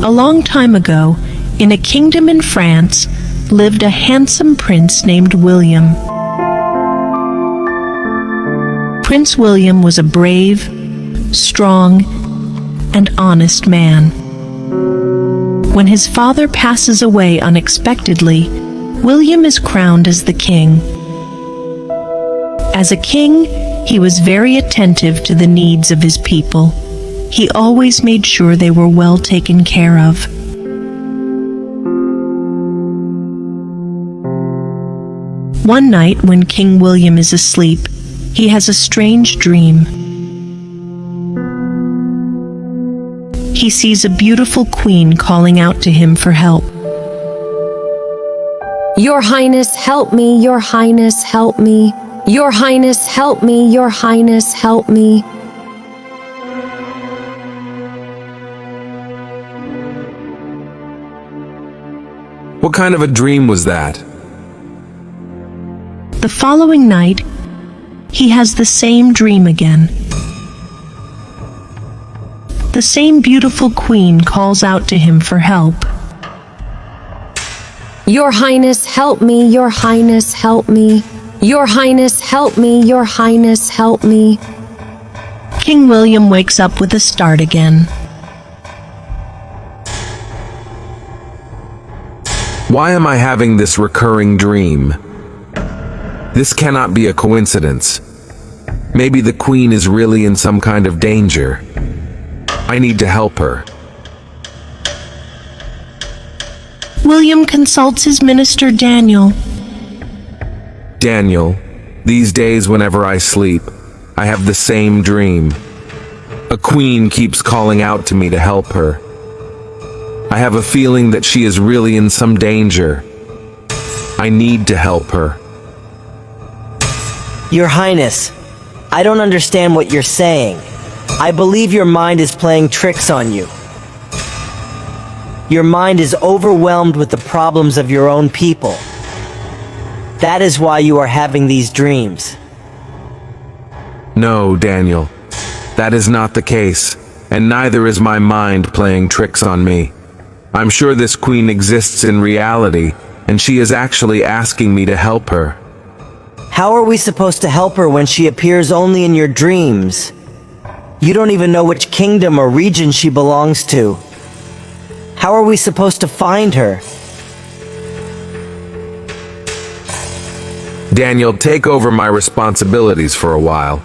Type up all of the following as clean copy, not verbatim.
A long time ago, in a kingdom in France, lived a handsome prince named William. Prince William was a brave, strong, and honest man. When his father passes away unexpectedly, William is crowned as the king. As a king, he was very attentive to the needs of his people. He always made sure they were well taken care of. One night, when King William is asleep, he has a strange dream. He sees a beautiful queen calling out to him for help. Your Highness, help me, Your Highness, help me. Your Highness, help me, Your Highness, help me. What kind of a dream was that? The following night, he has the same dream again. The same beautiful queen calls out to him for help. Your Highness, help me, Your Highness, help me. Your Highness, help me, Your Highness, help me. King William wakes up with a start again. Why am I having this recurring dream? This cannot be a coincidence. Maybe the queen is really in some kind of danger. I need to help her. William consults his minister Daniel. Daniel, these days whenever I sleep, I have the same dream. A queen keeps calling out to me to help her. I have a feeling that she is really in some danger. I need to help her. Your Highness, I don't understand what you're saying. I believe your mind is playing tricks on you. Your mind is overwhelmed with the problems of your own people. That is why you are having these dreams. No, Daniel, that is not the case, and neither is my mind playing tricks on me. I'm sure this queen exists in reality, and she is actually asking me to help her. How are we supposed to help her when she appears only in your dreams? You don't even know which kingdom or region she belongs to. How are we supposed to find her? Daniel, take over my responsibilities for a while.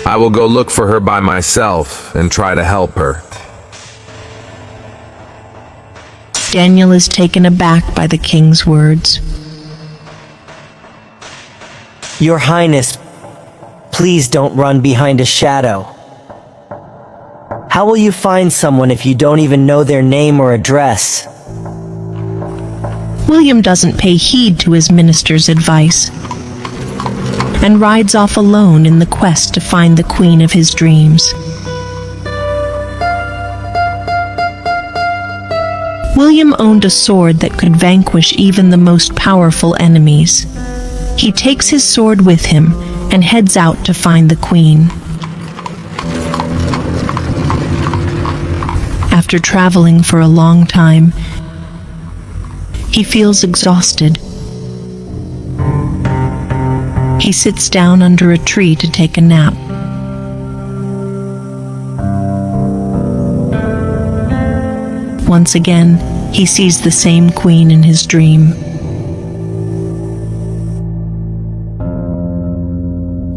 I will go look for her by myself and try to help her. Daniel is taken aback by the king's words. Your Highness, please don't run behind a shadow. How will you find someone if you don't even know their name or address? William doesn't pay heed to his minister's advice and rides off alone in the quest to find the queen of his dreams. William owned a sword that could vanquish even the most powerful enemies. He takes his sword with him and heads out to find the queen. After traveling for a long time, he feels exhausted. He sits down under a tree to take a nap. Once again, he sees the same queen in his dream.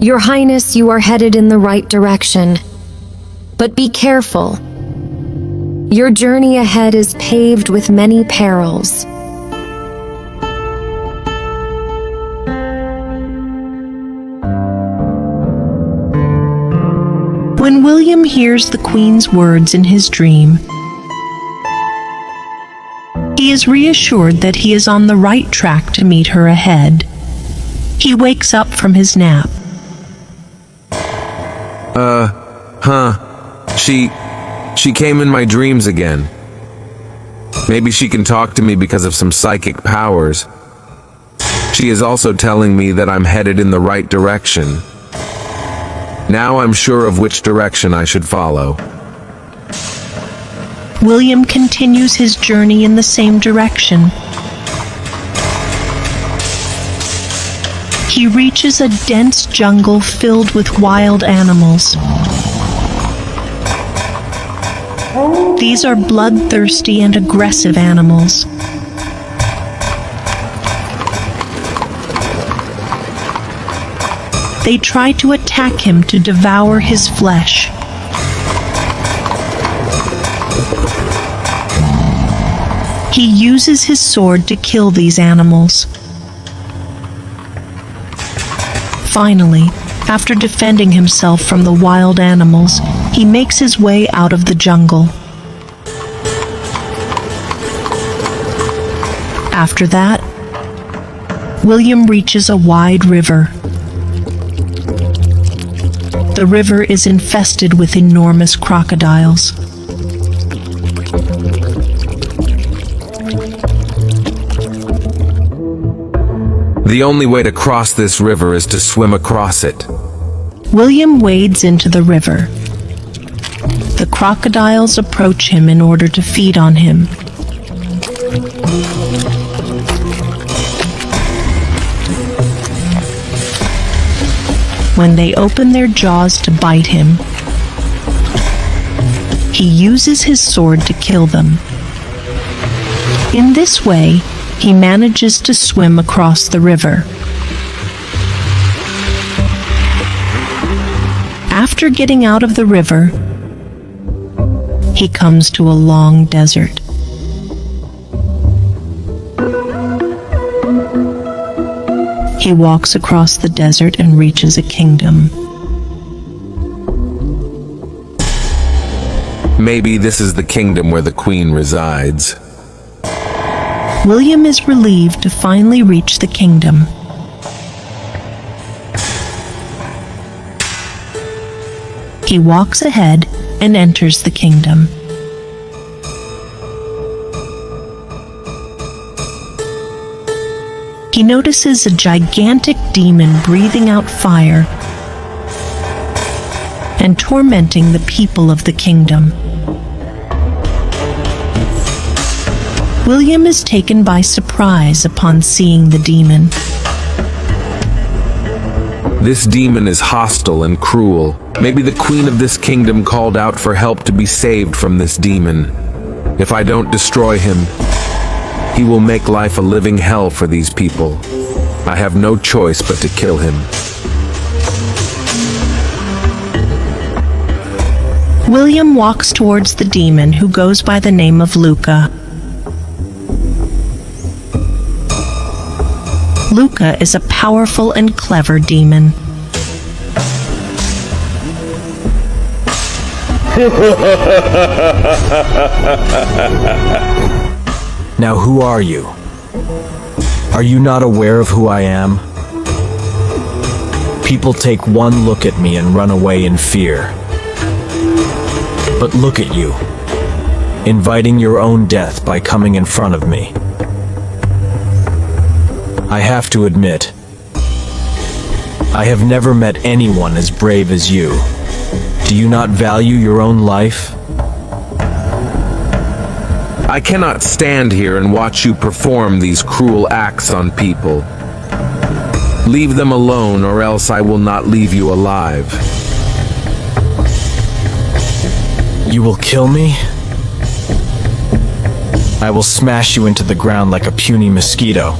Your Highness, you are headed in the right direction. But be careful. Your journey ahead is paved with many perils. When William hears the queen's words in his dream, he is reassured that he is on the right track to meet her ahead. He wakes up from his nap. She came in my dreams again. Maybe she can talk to me because of some psychic powers. She is also telling me that I'm headed in the right direction. Now I'm sure of which direction I should follow. William continues his journey in the same direction. He reaches a dense jungle filled with wild animals. These are bloodthirsty and aggressive animals. They try to attack him to devour his flesh. He uses his sword to kill these animals. Finally, after defending himself from the wild animals, he makes his way out of the jungle. After that, William reaches a wide river. The river is infested with enormous crocodiles. The only way to cross this river is to swim across it. William wades into the river. The crocodiles approach him in order to feed on him. When they open their jaws to bite him, he uses his sword to kill them. In this way, he manages to swim across the river. After getting out of the river, he comes to a long desert. He walks across the desert and reaches a kingdom. Maybe this is the kingdom where the queen resides. William is relieved to finally reach the kingdom. He walks ahead and enters the kingdom. He notices a gigantic demon breathing out fire and tormenting the people of the kingdom. William is taken by surprise upon seeing the demon. This demon is hostile and cruel. Maybe the queen of this kingdom called out for help to be saved from this demon. If I don't destroy him, he will make life a living hell for these people. I have no choice but to kill him. William walks towards the demon, who goes by the name of Luca. Luca is a powerful and clever demon. Now who are you? Are you not aware of who I am? People take one look at me and run away in fear. But look at you, inviting your own death by coming in front of me. I have to admit, I have never met anyone as brave as you. Do you not value your own life? I cannot stand here and watch you perform these cruel acts on people. Leave them alone, or else I will not leave you alive. You will kill me? I will smash you into the ground like a puny mosquito.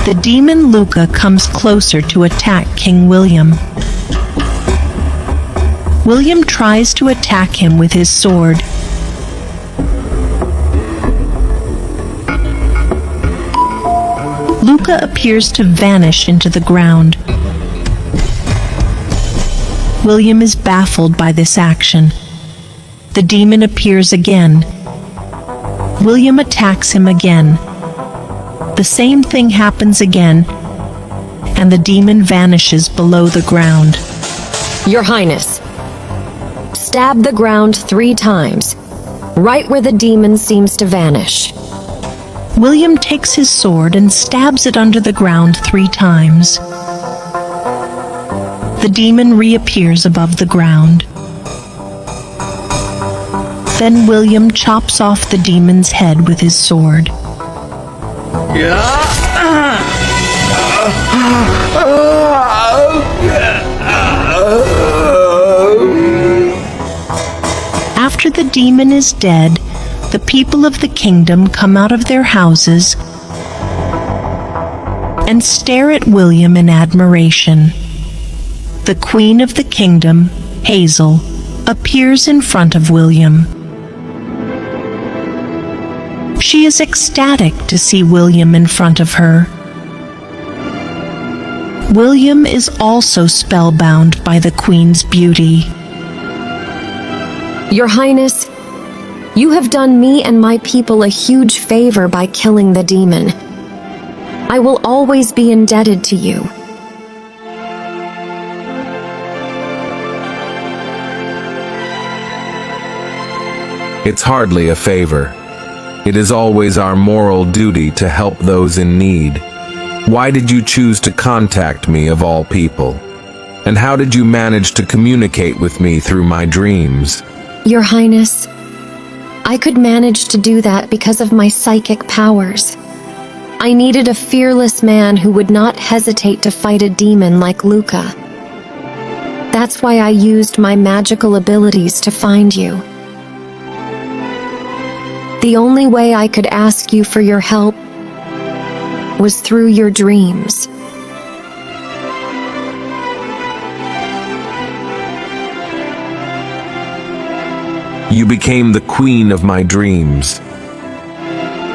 The demon Luca comes closer to attack King William. William tries to attack him with his sword. Luca appears to vanish into the ground. William is baffled by this action. The demon appears again. William attacks him again. The same thing happens again, and the demon vanishes below the ground. Your Highness, stab the ground 3 times, right where the demon seems to vanish. William takes his sword and stabs it under the ground 3 times. The demon reappears above the ground. Then William chops off the demon's head with his sword. After the demon is dead, the people of the kingdom come out of their houses and stare at William in admiration. The queen of the kingdom, Hazel, appears in front of William. She is ecstatic to see William in front of her. William is also spellbound by the queen's beauty. Your Highness, you have done me and my people a huge favor by killing the demon. I will always be indebted to you. It's hardly a favor. It is always our moral duty to help those in need. Why did you choose to contact me of all people? And how did you manage to communicate with me through my dreams? Your Highness, I could manage to do that because of my psychic powers. I needed a fearless man who would not hesitate to fight a demon like Luca. That's why I used my magical abilities to find you. The only way I could ask you for your help was through your dreams. You became the queen of my dreams.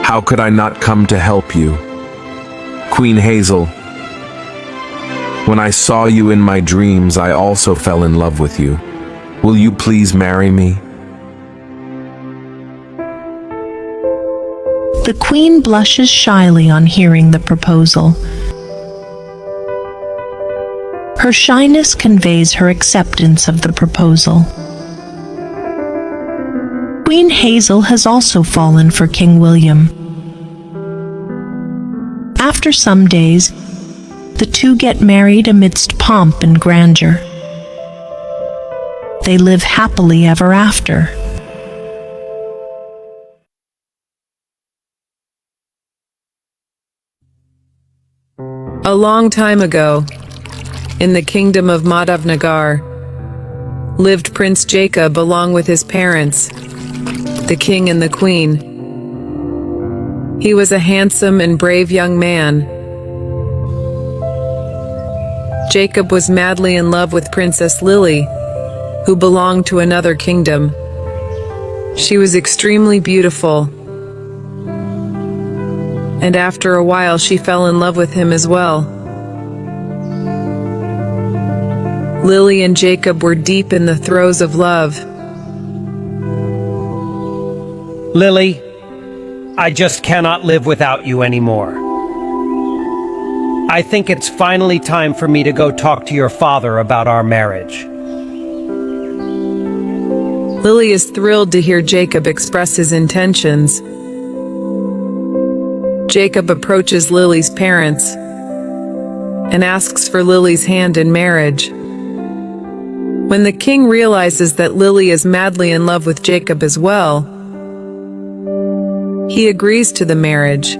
How could I not come to help you? Queen Hazel, when I saw you in my dreams, I also fell in love with you. Will you please marry me? The queen blushes shyly on hearing the proposal. Her shyness conveys her acceptance of the proposal. Queen Hazel has also fallen for King William. After some days, the two get married amidst pomp and grandeur. They live happily ever after. A long time ago, in the kingdom of Madavnagar, lived Prince Jacob along with his parents, the king and the queen. He was a handsome and brave young man. Jacob was madly in love with Princess Lily, who belonged to another kingdom. She was extremely beautiful, and after a while she fell in love with him as well. Lily and Jacob were deep in the throes of love. Lily, I just cannot live without you anymore. I think it's finally time for me to go talk to your father about our marriage. Lily is thrilled to hear Jacob express his intentions. Jacob approaches Lily's parents and asks for Lily's hand in marriage. When the king realizes that Lily is madly in love with Jacob as well, he agrees to the marriage.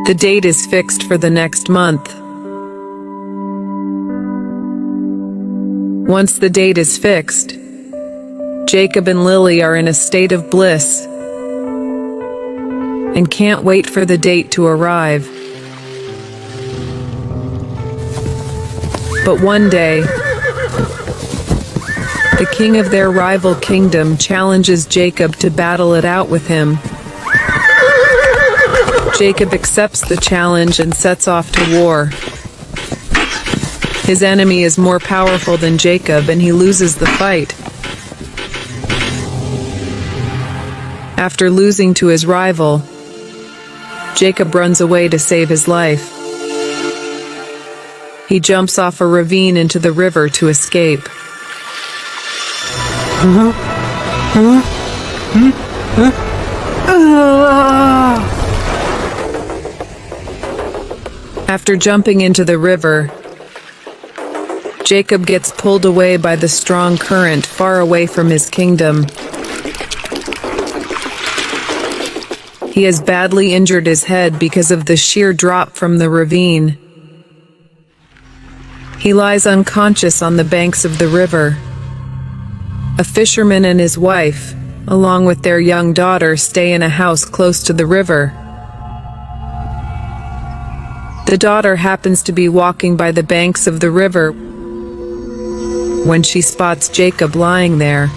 The date is fixed for the next month. Once the date is fixed, Jacob and Lily are in a state of bliss and can't wait for the date to arrive. But one day, the king of their rival kingdom challenges Jacob to battle it out with him. Jacob accepts the challenge and sets off to war. His enemy is more powerful than Jacob, and he loses the fight. After losing to his rival, Jacob runs away to save his life. He jumps off a ravine into the river to escape. After jumping into the river, Jacob gets pulled away by the strong current far away from his kingdom. He has badly injured his head because of the sheer drop from the ravine. He lies unconscious on the banks of the river. A fisherman and his wife, along with their young daughter, stay in a house close to the river. The daughter happens to be walking by the banks of the river when she spots Jacob lying there.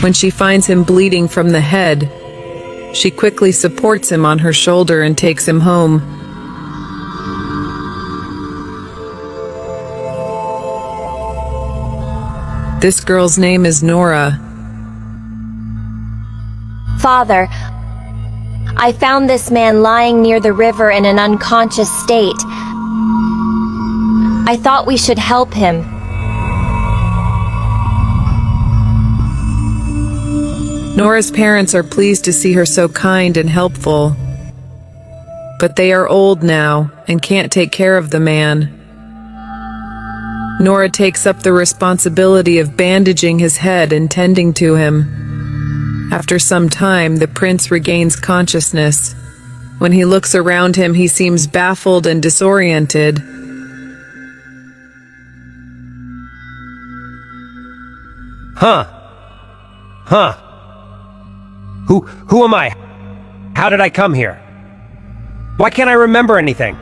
When she finds him bleeding from the head, she quickly supports him on her shoulder and takes him home. This girl's name is Nora. Father, I found this man lying near the river in an unconscious state. I thought we should help him. Nora's parents are pleased to see her so kind and helpful, but they are old now and can't take care of the man. Nora takes up the responsibility of bandaging his head and tending to him. After some time, the prince regains consciousness. When he looks around him, he seems baffled and disoriented. Who am I? How did I come here? Why can't I remember anything?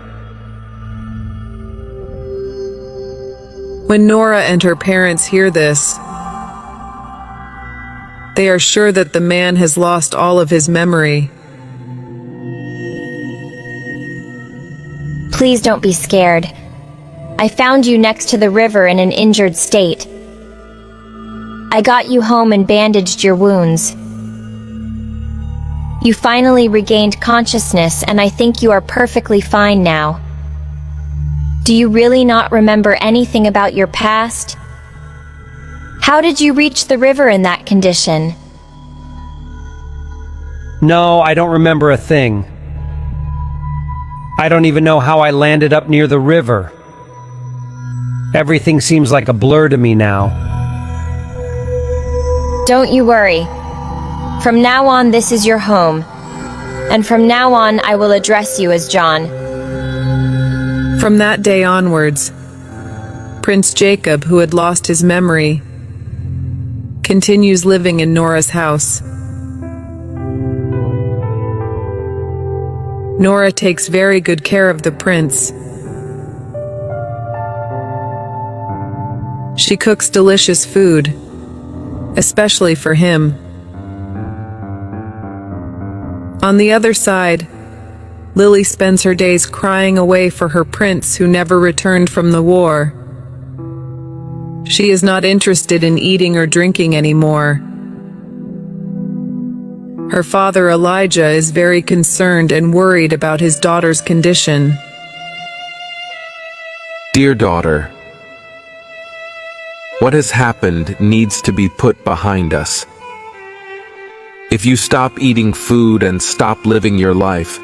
When Nora and her parents hear this, they are sure that the man has lost all of his memory. Please don't be scared. I found you next to the river in an injured state. I got you home and bandaged your wounds. You finally regained consciousness, and I think you are perfectly fine now. Do you really not remember anything about your past? How did you reach the river in that condition? No, I don't remember a thing. I don't even know how I landed up near the river. Everything seems like a blur to me now. Don't you worry. From now on, this is your home. And from now on, I will address you as John. From that day onwards, Prince Jacob, who had lost his memory, continues living in Nora's house. Nora takes very good care of the prince. She cooks delicious food, especially for him. On the other side, Lily spends her days crying away for her prince who never returned from the war. She is not interested in eating or drinking anymore. Her father Elijah is very concerned and worried about his daughter's condition. Dear daughter, what has happened needs to be put behind us. If you stop eating food and stop living your life,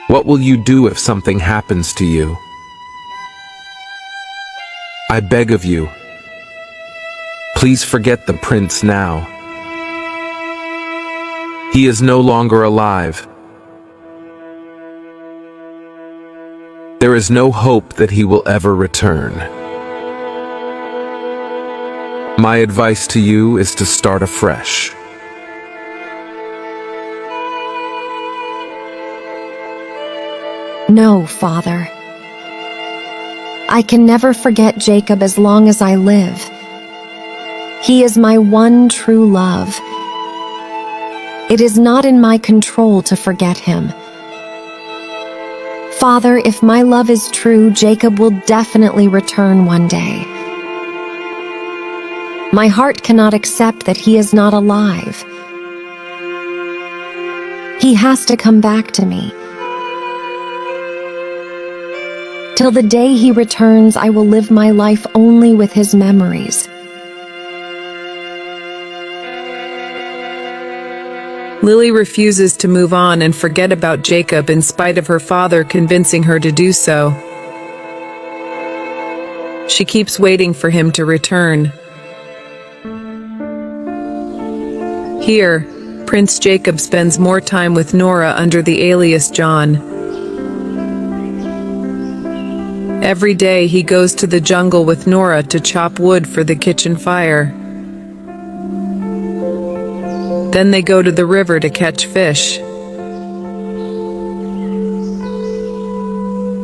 what will you do if something happens to you? I beg of you, please forget the prince now. He is no longer alive. There is no hope that he will ever return. My advice to you is to start afresh. No, Father. I can never forget Jacob as long as I live. He is my one true love. It is not in my control to forget him. Father, if my love is true, Jacob will definitely return one day. My heart cannot accept that he is not alive. He has to come back to me. Till the day he returns, I will live my life only with his memories. Lily refuses to move on and forget about Jacob in spite of her father convincing her to do so. She keeps waiting for him to return. Here, Prince Jacob spends more time with Nora under the alias John. Every day he goes to the jungle with Nora to chop wood for the kitchen fire. Then they go to the river to catch fish.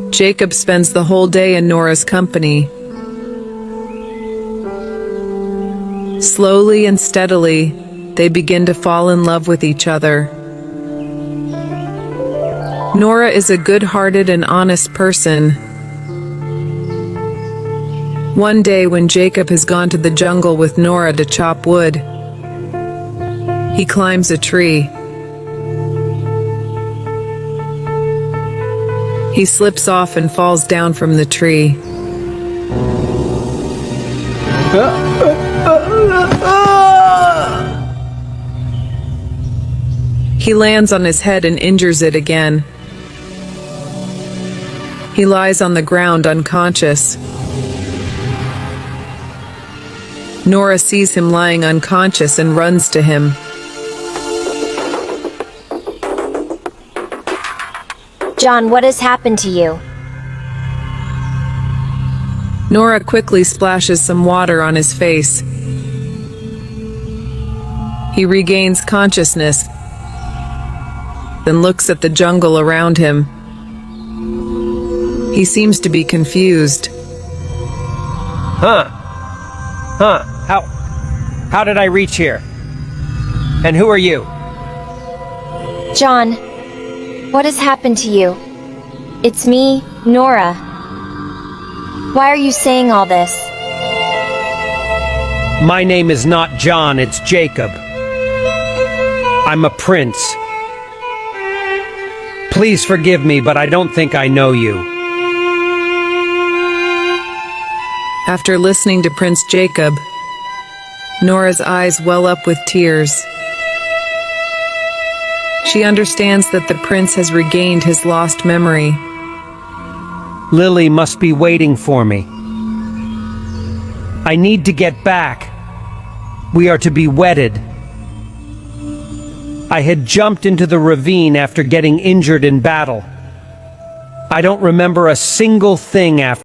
Jacob spends the whole day in Nora's company. Slowly and steadily, they begin to fall in love with each other. Nora is a good-hearted and honest person. One day when Jacob has gone to the jungle with Nora to chop wood, he climbs a tree. He slips off and falls down from the tree. He lands on his head and injures it again. He lies on the ground unconscious. Nora sees him lying unconscious and runs to him. John, what has happened to you? Nora quickly splashes some water on his face. He regains consciousness, then looks at the jungle around him. He seems to be confused. How did I reach here? And who are you? John, what has happened to you? It's me, Nora. Why are you saying all this? My name is not John, it's Jacob. I'm a prince. Please forgive me, but I don't think I know you. After listening to Prince Jacob, Nora's eyes well up with tears. She understands that the prince has regained his lost memory. Lily must be waiting for me. I need to get back. We are to be wedded. I had jumped into the ravine after getting injured in battle. I don't remember a single thing after